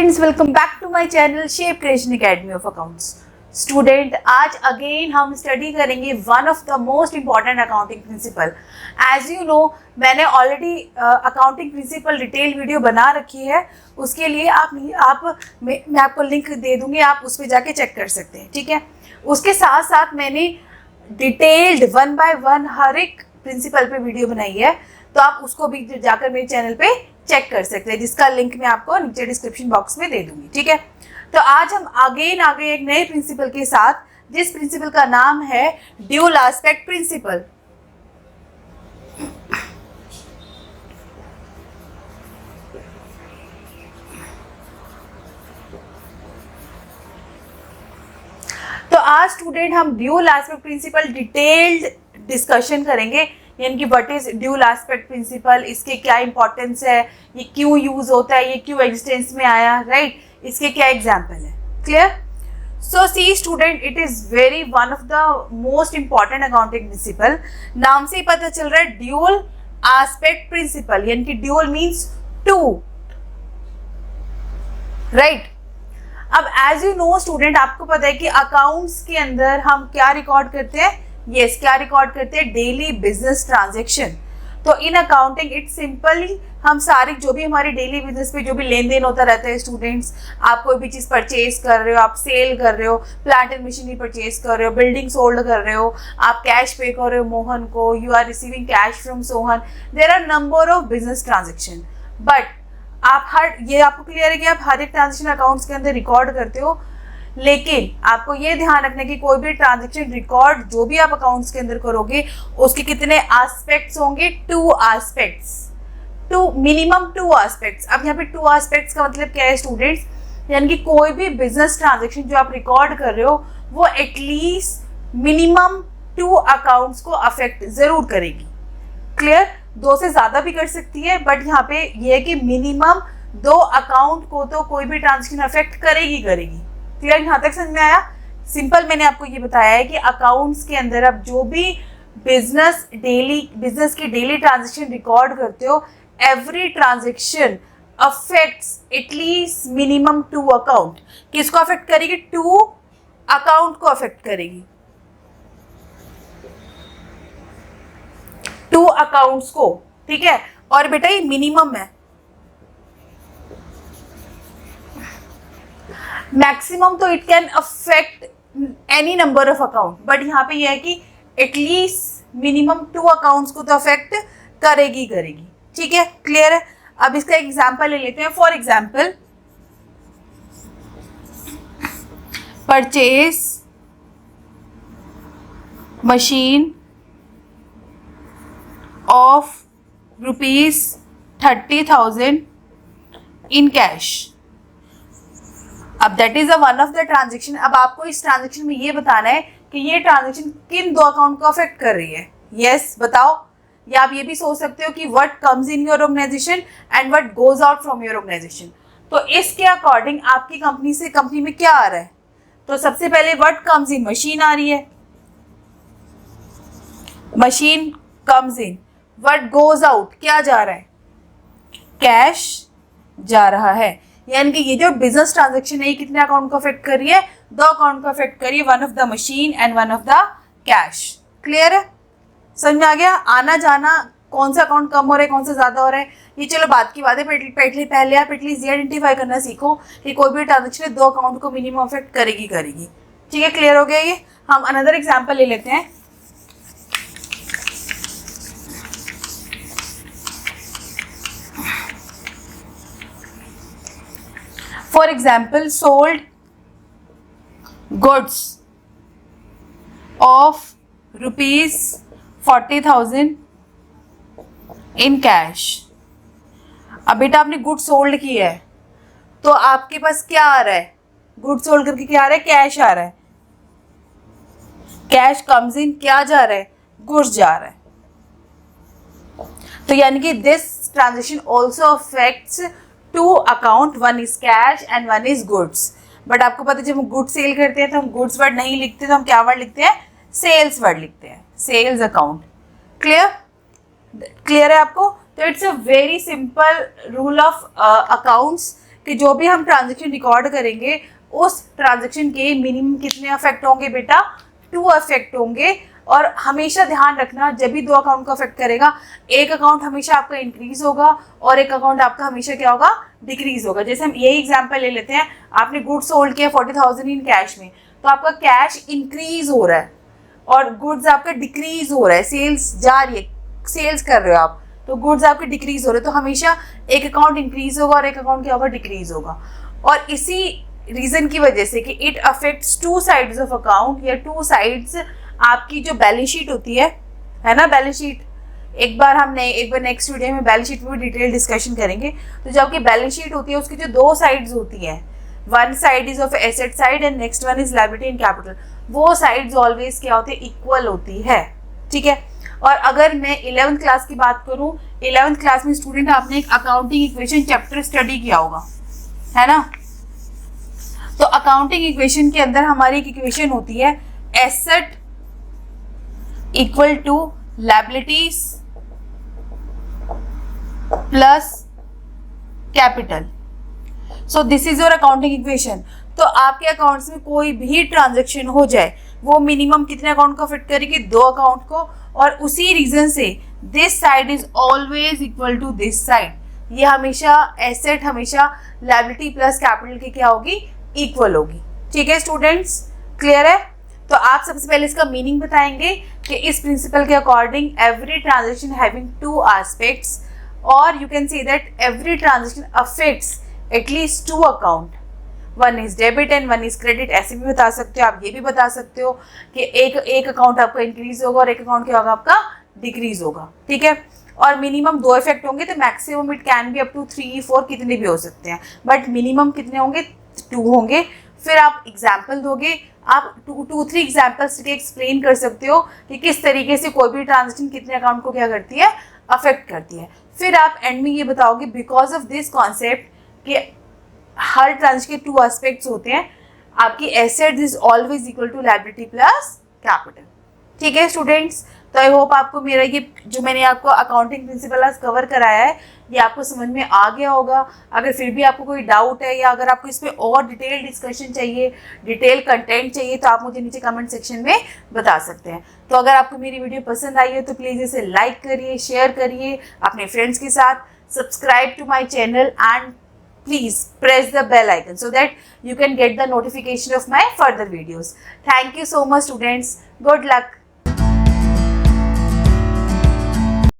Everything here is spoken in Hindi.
Students, welcome back to my channel Shape Creation Academy of Accounts. Student, आज अगेन हम स्टडी करेंगे one of the most important accounting principle. As you know, मैंने already accounting principle detail video बना रखी है। उसके लिए मैं आपको लिंक दे दूंगी, आप उस पर जाके चेक कर सकते हैं, ठीक है। उसके साथ साथ मैंने डिटेल्ड 1 बाय 1 हर एक प्रिंसिपल पे वीडियो बनाई है, तो आप उसको भी जाकर मेरे चैनल पे चेक कर सकते हैं, जिसका लिंक मैं आपको नीचे डिस्क्रिप्शन बॉक्स में दे दूंगी, ठीक है। तो आज हम आगे एक नए प्रिंसिपल के साथ, जिस प्रिंसिपल का नाम है ड्यूल एस्पेक्ट प्रिंसिपल। तो आज स्टूडेंट हम dual aspect principle detailed discussion करेंगे, यानी कि what is dual aspect principle, इसके क्या इंपॉर्टेंस है, ये क्यों यूज होता है, ये क्यों एग्जिस्टेंस में आया, राइट, इसके क्या एग्जाम्पल है। Clear? So see student, it is very one of the most important accounting principle. नाम से ही पता चल रहा है ड्यूल एस्पेक्ट प्रिंसिपल, यानी कि ड्यूल मीन्स टू, राइट। अब एज यू नो स्टूडेंट, आपको पता है कि अकाउंट्स के अंदर हम क्या रिकॉर्ड करते हैं, क्या रिकॉर्ड करते हैं, डेली बिजनेस ट्रांजैक्शन। तो इन अकाउंटिंग इट्स सिंपली हम सारी जो भी हमारे डेली बिजनेस पे जो भी लेन देन होता रहता है स्टूडेंट्स, आप कोई भी चीज़ परचेज कर रहे हो, आप सेल कर रहे हो, प्लांट एंड मशीनरी परचेज कर रहे हो, बिल्डिंग सोल्ड कर रहे हो, आप कैश पे कर रहे हो मोहन को, you are receiving cash from Sohan, there are number of business transaction. But आपको क्लियर है कि आप हर एक ट्रांजेक्शन अकाउंट्स के अंदर रिकॉर्ड करते हो, लेकिन आपको ये ध्यान रखना है कि कोई भी ट्रांजैक्शन रिकॉर्ड जो भी आप अकाउंट्स के अंदर करोगे, उसके कितने एस्पेक्ट्स होंगे, 2 एस्पेक्ट्स, मिनिमम 2 एस्पेक्ट्स। अब यहाँ पे 2 एस्पेक्ट्स का मतलब क्या है स्टूडेंट्स, यानी कि कोई भी बिजनेस ट्रांजैक्शन जो आप रिकॉर्ड कर रहे हो वो एटलीस्ट मिनिमम 2 अकाउंट्स को अफेक्ट जरूर करेगी। क्लियर? 2 से ज्यादा भी कर सकती है, बट यहाँ पे ये है कि मिनिमम 2 अकाउंट को तो कोई भी ट्रांजैक्शन अफेक्ट करेगी। क्लियर? यहाँ तक समझ में आया? सिंपल मैंने आपको ये बताया है कि अकाउंट्स के अंदर आप जो भी बिजनेस की डेली ट्रांजैक्शन रिकॉर्ड करते हो, every transaction affects at least minimum 2 account. किसको अफेक्ट करेगी? 2 अकाउंट को अफेक्ट करेगी, 2 अकाउंट्स को, ठीक है। और बेटा ये मिनिमम है, मैक्सिमम तो it can affect any number of account, but यहाँ पे यह है कि एटलीस्ट मिनिमम 2 अकाउंट्स को तो अफेक्ट करेगी। ठीक है, क्लियर है? अब इसका एग्जांपल ले लेते हैं। For example, purchase machine of ₹30,000 in cash. अब that is one of the transaction. अब आपको इस ट्रांजेक्शन में ये बताना है कि ये ट्रांजेक्शन किन 2 अकाउंट को अफेक्ट कर रही है। यस, बताओ। या आप ये भी सोच सकते हो कि what comes in your organization and what goes out from your organization. तो इसके अकॉर्डिंग आपकी कंपनी में क्या आ रहा है? तो सबसे पहले व्हाट कम्स इन, मशीन आ रही है, machine comes in. What goes out, क्या जा रहा है? कैश जा रहा है। यानी कि ये जो बिजनेस ट्रांजैक्शन है, ये कितने अकाउंट को अफेक्ट कर रही है? 2 अकाउंट को अफेक्ट कर रही है, one of the machine and one of the cash. Clear है? समझ में आ गया? आना जाना, कौन सा अकाउंट कम हो रहा है, कौन सा ज्यादा हो रहा है, ये चलो बात की बात है। पहले आप एटलीस्ट ये आइडेंटिफाई करना सीखो कि कोई भी ट्रांजेक्शन 2 अकाउंट को मिनिमम अफेक्ट करेगी। ठीक है, क्लियर हो गया ये? हम अनदर एग्जाम्पल ले लेते हैं। For example, sold goods of ₹40,000 in cash। अब बेटा आपने गुड सोल्ड किया है, तो आपके पास क्या आ रहा है? गुड सोल्ड करके क्या आ रहा है? कैश आ रहा है। कैश कम्स इन, क्या जा रहा है? गुड्स जा रहा है। तो यानी कि this transaction also affects 2 account, one is cash and one is goods. But आपको पता है जब हम गुड्स सेल करते हैं तो हम गुड्स वर्ड नहीं लिखते, तो हम क्या वर्ड लिखते हैं? सेल्स वर्ड लिखते हैं, सेल्स अकाउंट। क्लियर है आपको? तो it's a very simple rule of accounts कि जो भी हम ट्रांजेक्शन रिकॉर्ड करेंगे उस ट्रांजेक्शन के मिनिमम कितने अफेक्ट होंगे बेटा, 2 अफेक्ट होंगे। और हमेशा ध्यान रखना जब भी 2 अकाउंट को अफेक्ट करेगा, एक अकाउंट हमेशा आपका इंक्रीज होगा और एक अकाउंट आपका हमेशा क्या होगा, डिक्रीज होगा। जैसे हम यही एग्जांपल ले लेते हैं, आपने गुड्स सोल्ड किया 40,000 इन कैश में, तो आपका कैश इंक्रीज हो रहा है और गुड्स आपका डिक्रीज हो रहा है, सेल्स जा रही है, सेल्स कर रहे हो आप, तो गुड्स आपके डिक्रीज हो रहे हैं, तो हमेशा एक अकाउंट इंक्रीज होगा और एक अकाउंट क्या होगा, डिक्रीज होगा। और इसी रीजन की वजह से कि it affects 2 sides of account या 2 साइड्स, आपकी जो बैलेंस शीट होती है ना, बैलेंस शीट एक बार नेक्स्ट वीडियो में बैलेंस शीट में डिटेल डिस्कशन करेंगे। तो जो आपकी बैलेंस शीट होती है उसकी जो 2 साइड्स होती हैं, one side is of asset side and next one is liability and capital, वो साइड्स ऑलवेज क्या होती है, इक्वल होती है, ठीक है। और अगर मैं 11th क्लास की बात करूं, 11th क्लास में स्टूडेंट आपने एक अकाउंटिंग इक्वेशन चैप्टर स्टडी किया होगा, है ना। तो अकाउंटिंग इक्वेशन के अंदर हमारी एक इक्वेशन होती है asset equal to liabilities plus capital. So this is your accounting equation. तो आपके अकाउंट्स में कोई भी ट्रांजेक्शन हो जाए, वो मिनिमम कितने अकाउंट को फिट करेगी, 2 अकाउंट को, और उसी रीजन से this side is always equal to this side, ये हमेशा एसेट हमेशा लायबिलिटी प्लस कैपिटल की क्या होगी, इक्वल होगी, ठीक है स्टूडेंट्स, क्लियर है। तो आप सबसे पहले इसका मीनिंग बताएंगे कि इस प्रिंसिपल के according every transaction having 2 aspects, और you can see that every transaction affects at least 2 account, one is debit and one is credit, ऐसे भी बता सकते हो आप। ये भी बता सकते हो कि एक अकाउंट आपका इंक्रीज होगा और एक अकाउंट क्या होगा, आपका डिक्रीज होगा, ठीक है। और मिनिमम 2 इफेक्ट होंगे, तो maximum it can be up to 3, 4 कितने भी हो सकते हैं, बट मिनिमम कितने होंगे, 2 होंगे। फिर आप एग्जाम्पल दोगे, आप 2-3 एग्जाम्पल्स के एक्सप्लेन कर सकते हो कि किस तरीके से कोई भी ट्रांजेक्शन कितने अकाउंट को क्या करती है, अफेक्ट करती है। फिर आप एंड में ये बताओगे बिकॉज ऑफ दिस कॉन्सेप्ट कि हर ट्रांजेक्शन के 2 एस्पेक्ट्स होते हैं, आपकी asset is always equal to liability plus capital, ठीक है स्टूडेंट्स। तो आई होप आपको मेरा ये जो मैंने आपको अकाउंटिंग प्रिंसिपल आज कवर कराया है, ये आपको समझ में आ गया होगा। अगर फिर भी आपको कोई डाउट है या अगर आपको इस पर और डिटेल डिस्कशन चाहिए, डिटेल कंटेंट चाहिए, तो आप मुझे नीचे कमेंट सेक्शन में बता सकते हैं। तो अगर आपको मेरी वीडियो पसंद आई है तो प्लीज़ इसे लाइक करिए, शेयर करिए अपने फ्रेंड्स के साथ, subscribe to my channel and please press the bell icon so that you can get the notification of my further videos. Thank you so much students. Good luck.